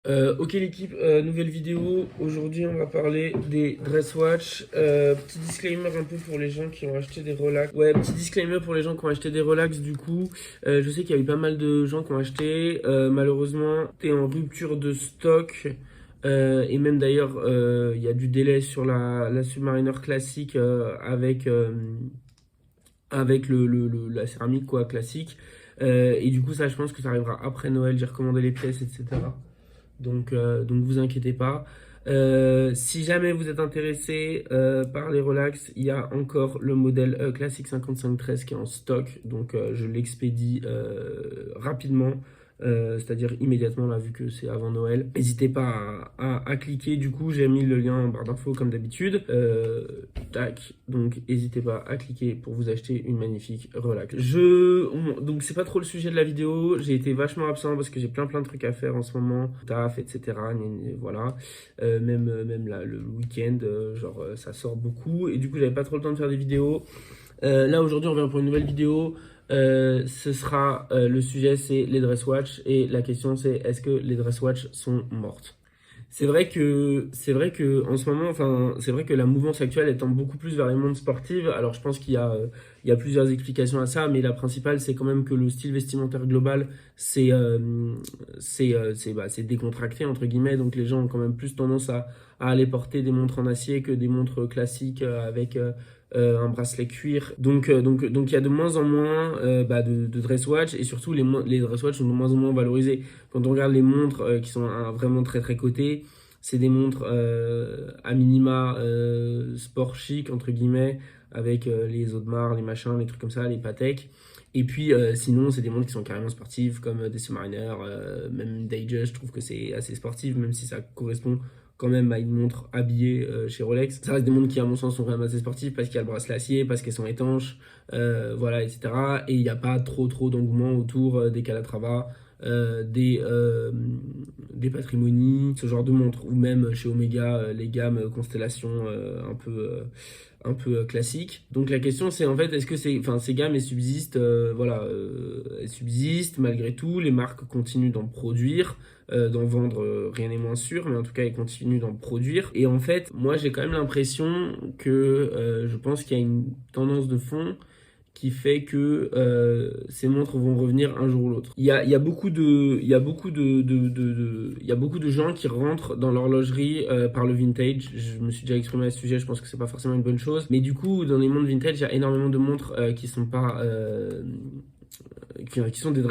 Ok l'équipe, nouvelle vidéo. Aujourd'hui on va parler des Dresswatch. Petit disclaimer un peu pour les gens qui ont acheté des relax. Ouais, petit disclaimer pour les gens qui ont acheté des relax du coup. Je sais qu'il y a eu pas mal de gens qui ont acheté. Malheureusement, t'es en rupture de stock. Et même d'ailleurs, il y a du délai sur la Submariner classique avec la céramique quoi classique. Et du coup ça je pense que ça arrivera après Noël. J'ai recommandé les pièces, etc. Donc vous inquiétez pas. Si jamais vous êtes intéressé par les relax, il y a encore le modèle classique 5513 qui est en stock. Donc je l'expédie rapidement, c'est-à-dire immédiatement là vu que c'est avant Noël. N'hésitez pas à cliquer. Du coup, j'ai mis le lien en barre d'infos comme d'habitude. Tac. Donc n'hésitez pas à cliquer pour vous acheter une magnifique relax. Donc c'est pas trop le sujet de la vidéo. J'ai été vachement absent parce que j'ai plein de trucs à faire en ce moment, taf, etc. Voilà. Même là, le week-end, ça sort beaucoup et du coup j'avais pas trop le temps de faire des vidéos. Là aujourd'hui on revient pour une nouvelle vidéo. Ce sera le sujet, c'est les Dresswatch et la question c'est est-ce que les Dresswatch sont mortes? C'est vrai que en ce moment, enfin, c'est vrai que la mouvance actuelle est tend beaucoup plus vers les mondes sportifs. Alors, je pense qu'il y a plusieurs explications à ça, mais la principale, c'est quand même que le style vestimentaire global, c'est décontracté entre guillemets. Donc, les gens ont quand même plus tendance à aller porter des montres en acier que des montres classiques avec un bracelet cuir. Donc, il y a de moins en moins de dress-watch et surtout les dress-watch sont de moins en moins valorisés. Quand on regarde les montres qui sont vraiment très cotées, c'est des montres à minima sport chic, entre guillemets, avec les Audemars, les machins, les trucs comme ça, les Patek. Et puis sinon, c'est des montres qui sont carrément sportives, comme des Submariner, même Datejust, je trouve que c'est assez sportif, même si ça correspond quand même à une montre habillée chez Rolex. Ça reste des montres qui, à mon sens, sont quand même assez sportives parce qu'il y a le bracelet acier, parce qu'elles sont étanches, voilà, etc. Et il n'y a pas trop d'engouement autour des Calatrava, euh, des, euh, des patrimonies, ce genre de montres, ou même chez Omega, les gammes Constellation un peu classiques. Donc la question c'est en fait est-ce que ces gammes elles subsistent, voilà, elles subsistent malgré tout, les marques continuent d'en produire, d'en vendre, rien n'est moins sûr, mais en tout cas elles continuent d'en produire. Et en fait, moi j'ai quand même l'impression que je pense qu'il y a une tendance de fond qui fait que ces montres vont revenir un jour ou l'autre. Il y a beaucoup de gens qui rentrent dans l'horlogerie par le vintage. Je me suis déjà exprimé à ce sujet, je pense que c'est pas forcément une bonne chose. Mais du coup, dans les montres vintage, il y a énormément de montres qui sont pas qui sont des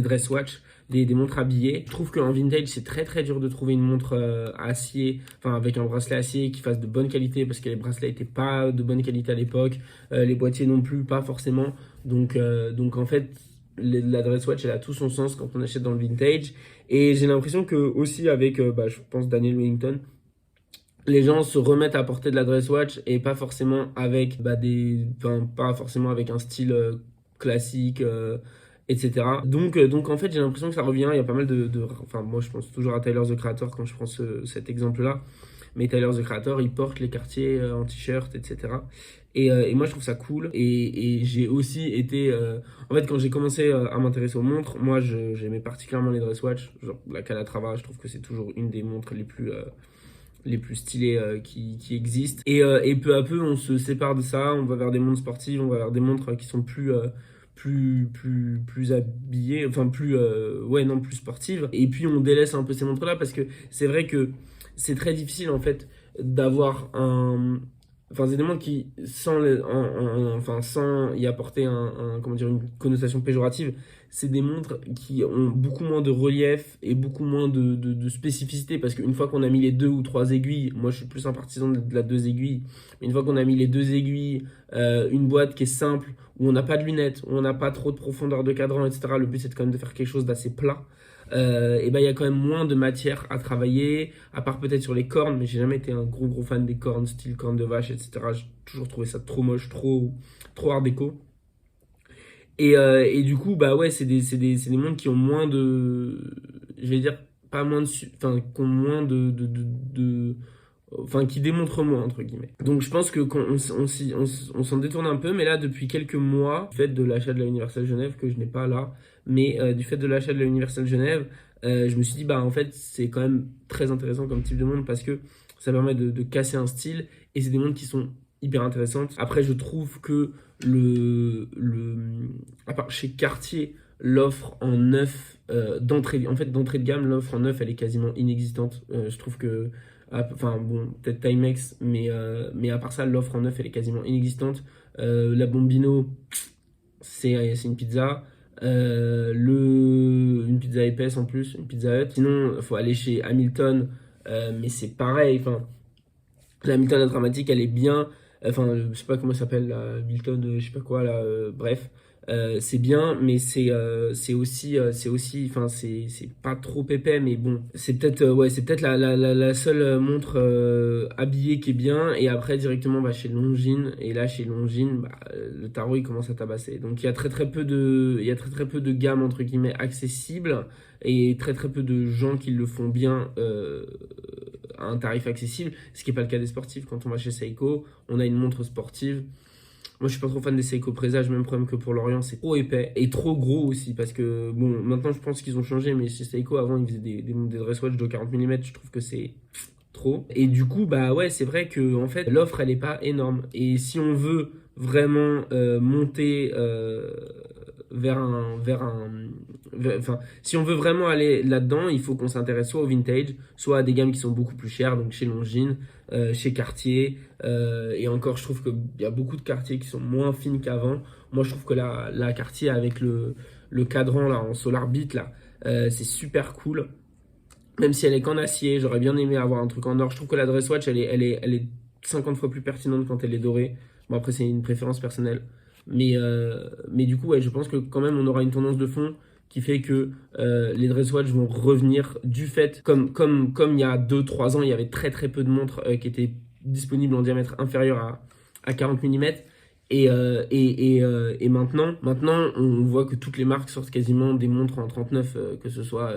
dress watch, des montres habillées. Je trouve qu'en vintage, c'est très dur de trouver une montre acier, enfin avec un bracelet acier qui fasse de bonne qualité parce que les bracelets n'étaient pas de bonne qualité à l'époque, les boîtiers non plus, pas forcément. Donc en fait, la dress watch, elle a tout son sens quand on achète dans le vintage. Et j'ai l'impression que aussi avec, je pense, Daniel Wellington, les gens se remettent à porter de la dress watch et pas forcément avec pas forcément avec un style classique, etc. Donc en fait j'ai l'impression que ça revient. Il y a pas mal enfin moi je pense toujours à Tyler the Creator quand je prends cet exemple-là. Mais Tyler the Creator il porte les quartiers en t-shirt, etc. Et moi je trouve ça cool. Et j'ai aussi été, en fait quand j'ai commencé à m'intéresser aux montres, moi j'aimais particulièrement les dress watch, genre la Calatrava. Je trouve que c'est toujours une des montres les plus stylés qui existent. Et peu à peu, on se sépare de ça, on va vers des montres sportives, on va vers des montres qui sont plus habillées, enfin ouais, non, plus sportives. Et puis on délaisse un peu ces montres-là parce que c'est vrai que c'est très difficile en fait d'avoir un. Enfin, c'est des montres qui, sans y apporter comment dire, une connotation péjorative, c'est des montres qui ont beaucoup moins de relief et beaucoup moins de spécificité parce qu'une fois qu'on a mis les deux ou trois aiguilles, moi je suis plus un partisan de la deux aiguilles, mais une fois qu'on a mis les deux aiguilles, une boîte qui est simple, où on n'a pas de lunettes, où on n'a pas trop de profondeur de cadran, etc. Le but c'est quand même de faire quelque chose d'assez plat. Et ben il y a quand même moins de matière à travailler, à part peut-être sur les cornes, mais j'ai jamais été un gros fan des cornes, style cornes de vache, etc. J'ai toujours trouvé ça trop moche, trop art déco. Et du coup, bah ouais, c'est des mondes qui ont moins de. Je vais dire, pas moins de. Enfin, qui ont moins enfin, qui démontrent moins, entre guillemets. Donc je pense que on s'en détourne un peu, mais là, depuis quelques mois, du fait de l'achat de la Universal Genève, que je n'ai pas là, mais du fait de l'achat de la Universal Genève, je me suis dit, bah en fait, c'est quand même très intéressant comme type de montre parce que ça permet de casser un style et c'est des montres qui sont hyper intéressantes. Après, je trouve que à part chez Cartier, l'offre en neuf d'entrée de gamme, l'offre en neuf, elle est quasiment inexistante. Je trouve que, enfin bon, peut-être Timex, mais à part ça, l'offre en neuf, elle est quasiment inexistante. La Bombino, c'est une pizza. Une pizza épaisse en plus, une pizza Hut. Sinon, il faut aller chez Hamilton, mais c'est pareil. Enfin, la Hamilton la dramatique, elle est bien. Enfin, je sais pas comment ça s'appelle, la Hamilton, je sais pas quoi, là, bref. C'est bien, mais c'est aussi, enfin, c'est pas trop épais, mais bon, c'est peut-être, ouais, c'est peut-être la seule montre habillée qui est bien, et après directement bah, chez Longines, et là chez Longines, bah, le tarot il commence à tabasser. Donc il y a très peu de gamme entre guillemets accessible, et très peu de gens qui le font bien à un tarif accessible, ce qui n'est pas le cas des sportifs. Quand on va chez Seiko, on a une montre sportive. Moi, je suis pas trop fan des Seiko Présage, même problème que pour l'Orient, c'est trop épais et trop gros aussi parce que bon, maintenant je pense qu'ils ont changé, mais chez Seiko avant ils faisaient des dresswatch de 40 mm, je trouve que c'est trop. Et du coup, bah ouais, c'est vrai que en fait l'offre elle est pas énorme. Et si on veut vraiment monter enfin, si on veut vraiment aller là-dedans, il faut qu'on s'intéresse soit au vintage, soit à des gammes qui sont beaucoup plus chères, donc chez Longines, chez Cartier, et encore, je trouve qu'il y a beaucoup de Cartier qui sont moins fines qu'avant. Moi, je trouve que la Cartier avec le cadran là en Solar Beat là, c'est super cool. Même si elle est qu'en acier, j'aurais bien aimé avoir un truc en or. Je trouve que la Dresswatch, elle est 50 fois plus pertinente quand elle est dorée. Bon, après, c'est une préférence personnelle. Mais du coup, ouais, je pense que quand même, on aura une tendance de fond qui fait que les Dresswatch vont revenir du fait, comme il y a 2-3 ans, il y avait très peu de montres qui étaient disponibles en diamètre inférieur à 40 mm. Et maintenant, on voit que toutes les marques sortent quasiment des montres en 39, que ce soit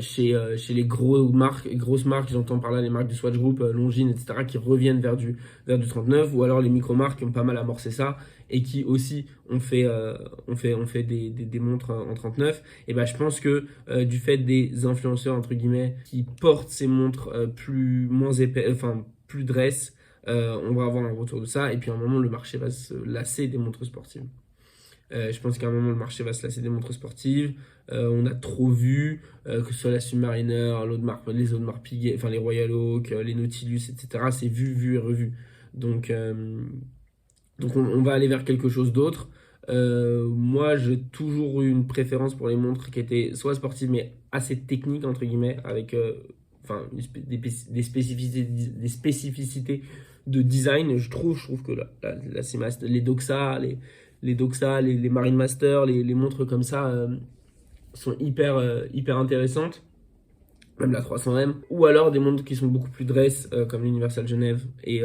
chez les grosses marques, j'entends par là les marques du Swatch Group, Longines, etc., qui reviennent vers du 39, ou alors les micro-marques qui ont pas mal amorcé ça et qui aussi ont fait des montres en 39. Et ben je pense que du fait des influenceurs, entre guillemets, qui portent ces montres moins épais, enfin plus dress, on va avoir un retour de ça. Et puis à un moment, le marché va se lasser des montres sportives. Je pense qu'à un moment, le marché va se lasser des montres sportives. On a trop vu, que ce soit la Submariner, les Audemars Piguet, enfin les Royal Oak, les Nautilus, etc. C'est vu et revu. Donc, on va aller vers quelque chose d'autre. Moi, j'ai toujours eu une préférence pour les montres qui étaient soit sportives, mais assez techniques, entre guillemets, avec enfin, des spécificités de design. Je trouve que les Doxa, les Marine Master, les montres comme ça sont hyper intéressantes, même la 300M, ou alors des montres qui sont beaucoup plus dress, comme l'Universal Genève, et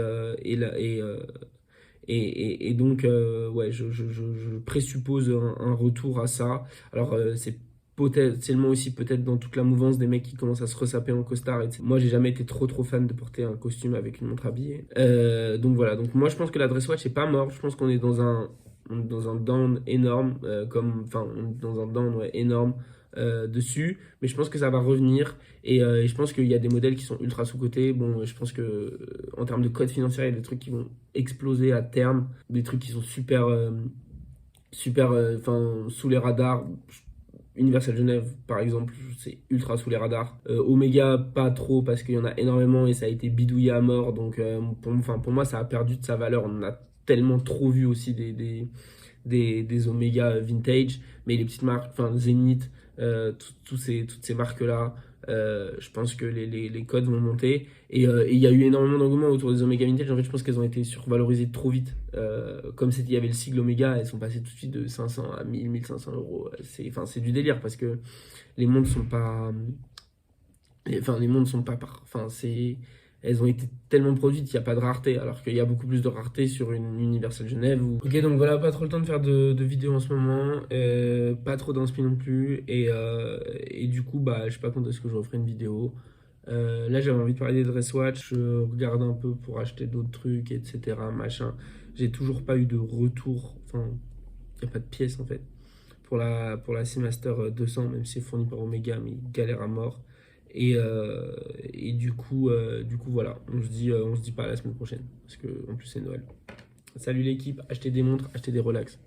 donc, ouais, je présuppose un retour à ça. Alors, c'est potentiellement aussi peut-être dans toute la mouvance des mecs qui commencent à se ressaper en costard. Moi, j'ai jamais été trop fan de porter un costume avec une montre habillée. Donc voilà, donc moi je pense que la dresswatch est pas mort. Je pense qu'on est dans un down énorme, enfin, dans un down ouais, énorme dessus, mais je pense que ça va revenir et je pense qu'il y a des modèles qui sont ultra sous-cotés. Bon, je pense que en termes de code financier, il y a des trucs qui vont exploser à terme, des trucs qui sont enfin, sous les radars. Universal Genève, par exemple, c'est ultra sous les radars. Omega, pas trop, parce qu'il y en a énormément et ça a été bidouillé à mort. Donc, pour moi, ça a perdu de sa valeur. On en a tellement trop vu aussi des Omega vintage. Mais les petites marques, enfin, Zenith, toutes ces marques-là, je pense que les codes vont monter. Et il y a eu énormément d'engouement autour des Omega Vintage. En fait, je pense qu'elles ont été survalorisées trop vite. Comme il y avait le sigle Omega, elles sont passées tout de suite de 500 à 1000, 1500 euros. C'est du délire parce que les montres sont pas. Enfin, les montres sont pas. Enfin, elles ont été tellement produites qu'il n'y a pas de rareté, alors qu'il y a beaucoup plus de rareté sur une Universal Genève. Ok, donc voilà, pas trop le temps de faire de vidéos en ce moment, pas trop d'inspi non plus, et du coup, bah, je sais pas quand est-ce que je referai une vidéo. Là, j'avais envie de parler des Dresswatch, je regarde un peu pour acheter d'autres trucs, etc. Machin. J'ai toujours pas eu de retour, enfin, il n'y a pas de pièces en fait pour la Seamaster 200, même si c'est fourni par Omega, mais il galère à mort. Et du coup, voilà, on se dit pas à la semaine prochaine, parce que en plus c'est Noël. Salut l'équipe, achetez des montres, achetez des relax.